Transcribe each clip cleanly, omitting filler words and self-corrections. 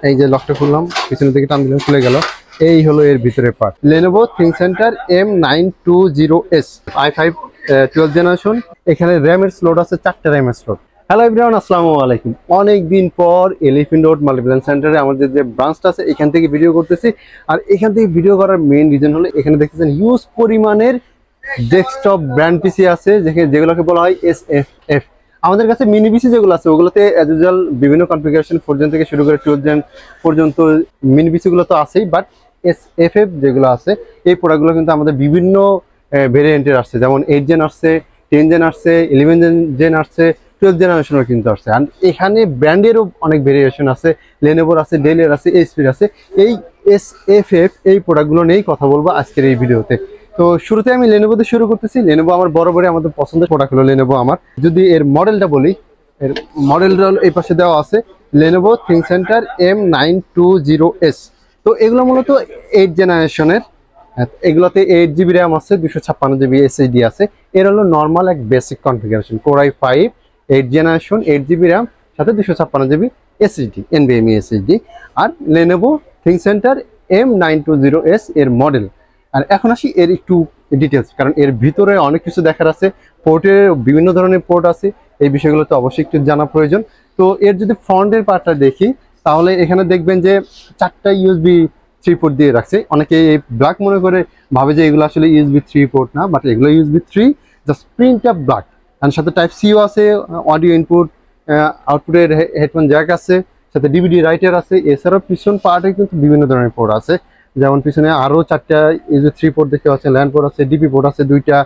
এই যে লকটা খুললাম, পিছনের দিকে টান দিলাম, খুলে গেল। এই হলো এর ভিতরের part. Lenovo ThinkCentre M920S i5 12th generation. এখানে র্যামের স্লট আছে 4টা র্যামের স্লট। হ্যালো এভরিওয়ান, আসসালামু আলাইকুম। অনেকদিন পর এলিফ্যান্ট রোড মাল্টিপ্ল্যান সেন্টারে আমাদের যে ব্রাঞ্চটা আছে এখান থেকে ভিডিও করতেছি। আর এখান থেকে ভিডিও করার মেইন রিজন হলো এখানে দেখতেছেন হিউজ পরিমাণের ডেস্কটপ ব্র্যান্ড পিসি আছে, যেগুলোকে বলা হয় SFF। আমাদের কাছে মিনি পিসি যেগুলো আছে ওগুলোতে অ্যাজ ইউজুয়াল বিভিন্ন কনফিগারেশন 4 জেন থেকে শুরু করে 12 জেন পর্যন্ত মিনি পিসি গুলো তো আছেই, বাট SFF যেগুলো আছে এই প্রোডাক্টগুলো কিন্তু আমাদের বিভিন্ন ভেরিয়েন্টের আসছে, যেমন 8 জেন আসছে, 10 জেন আসছে, 11 জেন আসছে, 12 জেনারেশনের কিন্তু আসছে। আর এখানে ব্র্যান্ডেরও অনেক ভেরিয়েশন আছে, লেনোভোর আছে, ডেলের আছে, এইচপির আছে। এই SFF এই প্রোডাক্টগুলো নিয়েই কথা বলবো আজকের এই ভিডিওতে। তো শুরুতে আমি লেনোভো দিয়ে শুরু করতেছি। লেনোভো আমার বরাবরই আমাদের পছন্দের প্রোডাক্ট হলো লেনোভো আমার। যদি এর মডেলটা বলি, এর মডেলটা এই পাশে দেওয়া আছে Lenovo ThinkCentre M920S। তো এগুলো মূলত 8 জেনারেশনের। এগুলোতে 8GB র্যাম আছে, 256GB SSD আছে। এর হলো নর্মাল এক basic configuration, Core i5 8 generation, 8GB RAM সাথে 256GB SSD, NVMe SSD। আর Lenovo ThinkCentre M920S এর মডেল। আর এখন আসি এর একটু ডিটেলস, কারণ এর ভিতরে অনেক কিছু দেখার আছে। পোর্টের বিভিন্ন ধরনের পোর্ট আছে, এই বিষয়গুলো তো অবশ্যই একটু জানা প্রয়োজন। তো এর যদি ফ্রন্টের পার্টটা দেখি তাহলে এখানে দেখবেন যে 4টা USB 3 পোর্ট দিয়ে রাখছে। অনেকে এই ব্ল্যাক মনে করে ভাবে যে এগুলো আসলে USB 3 পোর্ট না, বাট এগুলো USB 3, জাস্ট প্রিন্টটা ব্ল্যাক। আর সাথে টাইপ সিও আছে, অডিও ইনপুট, আউটপুটের হেডফোন জ্যাক আছে, সাথে DVD রাইটার আছে। এছাড়াও পিছন পার্টে কিন্তু বিভিন্ন ধরনের পোর্ট আছে, যেমন পিছনে আরো 4টা USB 3 পোর্ট দেখতে পাচ্ছেন, ল্যান্ড পোর্ট আছে, ডিপি পোর্ট আছে 2টা।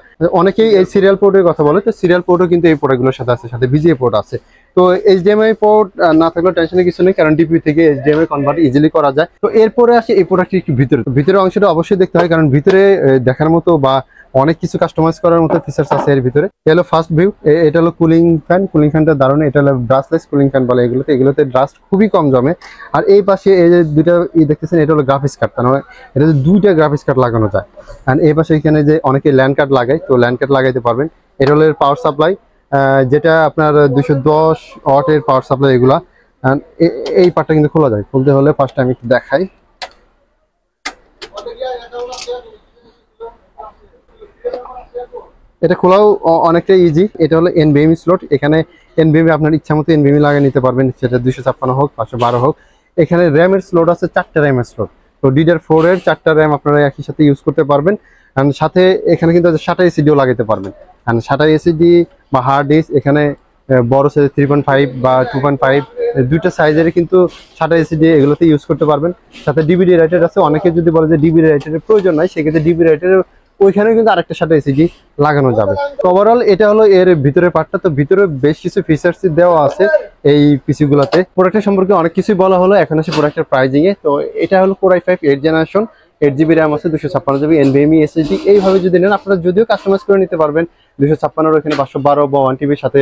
অনেকেই এই সিরিয়াল পোর্টের কথা বলে, তো সিরিয়াল পোর্টও কিন্তু এই প্রোডাক্টগুলোর সাথে আছে, সাথে VGA পোর্ট আছে। তো HDMI পোর্ট না থাকলেও টেনশনের কিছু নেই, কারণ ডিপি থেকে HDMI কনভার্ট ইজিলি করা যায়। তো এরপরে আসে এই প্রোডাক্টটি একটু ভিতরে অংশটা অবশ্যই দেখতে হয়, কারণ ভিতরে দেখার মতো বা অনেক কিছু কাস্টমাইজ করার মতো ফিচার্স আছে এর ভিতরে। এলো ফার্স্ট ভিউ, এটা হলো কুলিং ফ্যানটা দারুণ। এটা হলো ব্রাশলেস কুলিং ফ্যান বলে এগুলোতে ডাস্ট খুবই কম জমে। আর এই পাশে এই যে দুইটা দেখতেছেন, এটা হলো গ্রাফিক্স কার্ড, তার মানে এটা 2টা গ্রাফিক্স কার্ড লাগানো যায়। আর এই পাশে এখানে যে অনেকে ল্যান্ড কার্ড লাগায়, তো ল্যান্ড কার্ড লাগাইতে পারবেন। এটা হলো পাওয়ার সাপ্লাই, যেটা আপনার 210 ওয়াটের পাওয়ার সাপ্লাই এগুলা। এই পার্টটা কিন্তু খোলা যায়। খুলতে হলে ফার্স্ট আমি একটু দেখাই। এটা খোলাও অনেকটা ইজি। এটা হলো NVMe স্লট। এখানে NVMe আপনার ইচ্ছা মতো NVMe লাগিয়ে নিতে পারবেন, সেটা 256 হোক 512 হোক। এখানে র্যামের স্লট আছে 4টা র্যামের স্লট। তো DDR4 এর 4টা র্যাম আপনারা একই সাথে ইউজ করতে পারবেন। আর সাথে এখানে কিন্তু 7টা SSDও লাগাতে পারবেন। আর 7টা SSD বা হার্ড ডিস্ক এখানে বড় সাইজ 3.5 বা 2.5 দুইটা সাইজের কিন্তু 7টা SSD এগুলোতে ইউজ করতে পারবেন। সাথে DVD রাইটার আছে। অনেকে যদি বলে যে DVD রাইটারের প্রয়োজন নাই, সেক্ষেত্রে DVD রাইটারের ওইখানে কিন্তু আরেকটা 7টা SSD লাগানো যাবে। তো ওভারঅল এটা হলো এর ভিতরের পার্টটা। তো ভিতরে বেশ কিছু ফিচার্স দেওয়া আছে এই পিসি গুলাতে। প্রোডাক্টের সম্পর্কে অনেক কিছুই বলা হলো, এখন আসে প্রোডাক্টের প্রাইজিং এ। তো এটা হলো Core i5 8 generation, 8GB RAM আছে, 256GB NVMe SSD। এইভাবে যদি নেন আপনারা যদিও কাস্টমাইজ করে নিতে পারবেন, 256 এখানে 512 বা 1TB সাথে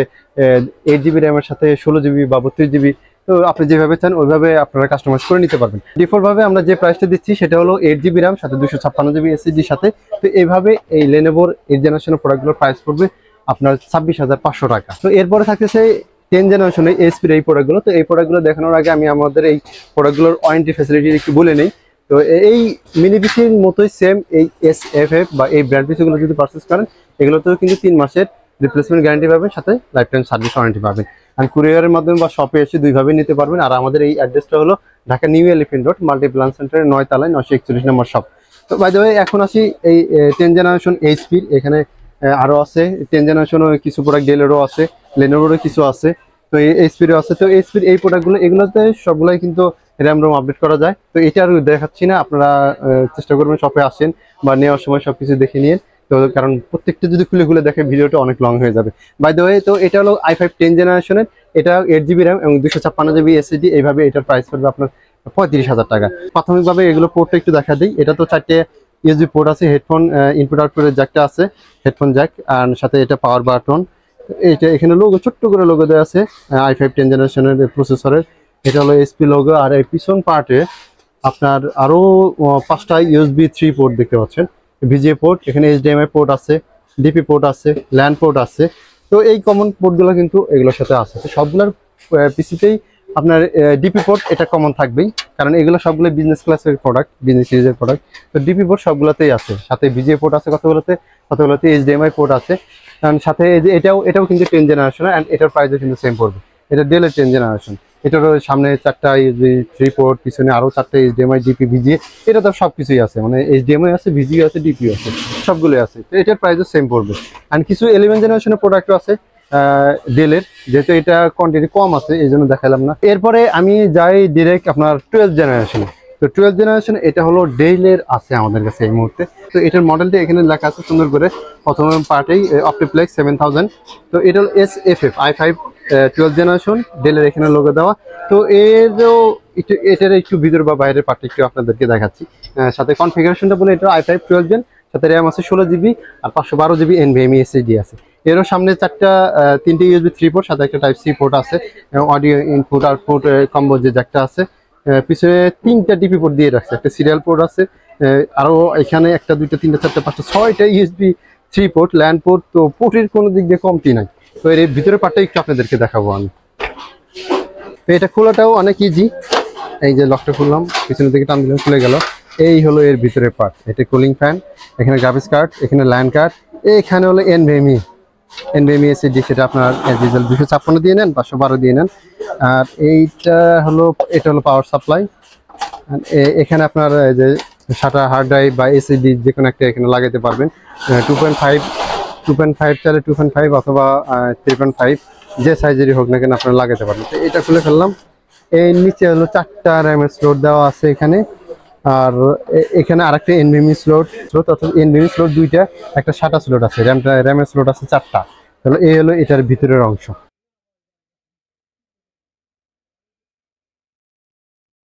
8GB র্যামের সাথে 16GB বা 32GB। তো আপনি যেভাবে চান ওইভাবে আপনারা কাস্টমাইজ করে নিতে পারবেন। ডিফল্ট ভাবে আমরা যে প্রাইসটা দিচ্ছি সেটা হলো 8GB র্যাম সাথে 256GB SSD সাথে। তো এইভাবে এই লেনোভোর 8 জেনারেশনের প্রোডাক্টগুলোর প্রাইস পড়বে আপনার 26,500 টাকা। তো এরপরে থাকতেছে 10 জেনারেশনের এইচপির এই প্রোডাক্টগুলো। তো এই প্রোডাক্টগুলো দেখানোর আগে আমি আমাদের এই প্রোডাক্টগুলোর ওয়ারেন্টি ফ্যাসিলিটি একটু বলে নেই। তো এই মিনি পিসির মতোই সেম এই SFF বা এই ব্র্যান্ড পিসিগুলো যদি পারচেস করেন, এগুলোতেও কিন্তু 3 মাসের রিপ্লেসমেন্ট গ্যারান্টি পাবেন, সাথে লাইফ টাইম সার্ভিস ওয়ারেন্টি পাবেন। আর কুরিয়ারের মাধ্যমে বা শপে এসে দুইভাবে নিতে পারবেন। আর আমাদের এই অ্যাড্রেসটা হলো Dhaka new elephant road Multiplan সেন্টারের 9 তলায় 941 নম্বর শপ। তো বাই দ্য ওয়ে এখন আসি এই 10 জেনারেশন এইচপির। এখানে আরও আছে 10 জেনারেশনও কিছু প্রোডাক্ট, ডেলেরও আছে, লেনোভোরও কিছু আছে, তো এই এইচপিরও আছে। তো এইচপির এই প্রোডাক্টগুলো এগুলোতে সবগুলাই কিন্তু র্যাম রোম আপডেট করা যায়। তো এটা আর দেখাচ্ছি না, আপনারা চেষ্টা করবেন শপে আসেন বা নেওয়ার সময় সবকিছু দেখে নিন। তো কারণ প্রত্যেকটা যদি খুলে দেখে ভিডিওটা অনেক লং হয়ে যাবে। বাই দ্য ওয়ে, তো এটা হলো i5 10 জেনারেশনের। এটা 8GB র্যাম এবং 256GB SSD। এইভাবে এটার প্রাইস পড়বে আপনার 35,000 টাকা। প্রাথমিকভাবে এগুলো পোর্টটা একটু দেখা দিই। এটা তো 4টে USB পোর্ট আছে, হেডফোন ইনপুট আউটপুটের জ্যাকটা আছে, হেডফোন জ্যাক, আর সাথে এটা পাওয়ার বাটন। এটা এখানে লোগো, ছোট্ট করে লোগো দেওয়া আছে i5 10 জেনারেশনের প্রসেসরের। এটা হলো SP লোগো। আর এই পিছন পার্টে আপনার আরো 5টা USB 3 পোর্ট দেখতে পাচ্ছেন, VGA পোর্ট, এখানে HDMI পোর্ট আছে, ডিপি পোর্ট আছে, ল্যান্ড পোর্ট আছে। তো এই কমন পোর্টগুলো কিন্তু এগুলোর সাথে আছে। তো সবগুলোর পিসিতেই আপনার ডিপি পোর্ট এটা কমন থাকবেই, কারণ এগুলো সবগুলো বিজনেস ক্লাসের প্রোডাক্ট, বিজনেস সিরিজের প্রোডাক্ট। তো ডিপি পোর্ট সবগুলোতেই আছে, সাথে ভিজিএ পোর্ট আছে কতগুলোতে, কতগুলোতে এইচডিএমআই পোর্ট আছে। কারণ সাথে এই যে এটাও কিন্তু 10 জেনারেশন, অ্যান্ড এটার প্রাইসও কিন্তু সেম পড়বে। এটা ডেলের 10 জেনারেশন। এটারও সামনে 4টা ইউএসবি 3 পোর্ট, পিছনে আরও 4টা এইচডিএমআই, ডিপি, ভিজিএ। এটা তো সব কিছুই আছে, মানে এইচডিএমআই আছে, ভিজিএ আছে, ডিপি আছে, সবগুলোই আছে। তো এটার প্রাইসও সেম পড়বে। অ্যান্ড কিছু 11 জেনারেশনের প্রোডাক্টও আছে ডেলের, যেহেতু এটা কোয়ান্টিটি কম আছে এই জন্য দেখালাম না। এরপরে আমি যাই ডিরেক্ট আপনার 12 জেনারেশন। তো 12 জেনারেশন এটা হলো ডেলের আছে আমাদের কাছে এই মুহূর্তে। তো এটার মডেলটা এখানে লেখা আছে সুন্দর করে, প্রথম পার্টেই অপটিপ্লেক্স 7000। তো এটা হলো SFF i5 12 জেনারেশন, ডেলের এখানে লোগো দেওয়া। তো এরও এটার একটু ভিতর বা বাইরের পার্টটা একটু আপনাদেরকে দেখাচ্ছি। সাথে কনফিগারেশনটা বলে এটা i5 12 জেন, সাথে র্যাম আছে 16GB আর 512GB NVMe SSD আছে। এরও সামনে 3টে USB 3 পোর্ট, সাথে একটা টাইপ সি পোর্ট আছে, অডিও ইনপুট আউটপুট কম্বো যে জ্যাকটা আছে। পিছনে 3টা ডিপি পোর্ট দিয়ে রাখছে, একটা সিরিয়াল পোর্ট আছে, আরও এখানে 1টা 2টা 3টা 4টা 5টা 6টা USB 3 পোর্ট, ল্যান্ড পোর্ট। তো পোর্টের কোনো দিক দিয়ে কমতি নাই। তো এর ভিতরের পার্টটা একটু আপনাদেরকে দেখাবো আমি। তো এটা খোলাটাও অনেক ইজি। এই যে লকটা খুললাম, পিছনের দিকে টান দিলাম, খুলে গেল। এই হলো এর ভিতরের পার্ট। এটা কুলিং ফ্যান, এখানে গ্রাফিক্স কার্ড, এখানে ল্যান্ড কার্ড, এখানে হলো NVMe SSD, সেটা আপনার 256 দিয়ে নেন, 512 দিয়ে নেন। আর এটা হলো পাওয়ার সাপ্লাই। এখানে আপনার যে সাটা হার্ড ড্রাইভ বা এসএসডি যে কোনো একটা এখানে লাগাতে পারবেন। 2.5 চাইলে 2.5 অথবা 3.5 যে সাইজেরই হোক না কেন আপনারা লাগাতে পারবেন। তো এটা খুলে ফেললাম। এর নিচে হলো 4টা র্যামের স্লট দেওয়া আছে এখানে। আর এখানে আরেকটা NVMe স্লট, অর্থাৎ NVMe স্লট 2টা, একটা সাটা স্লট আছে, র্যামের স্লট আছে 4টা। তাহলে এই হলো এটার ভিতরের অংশ।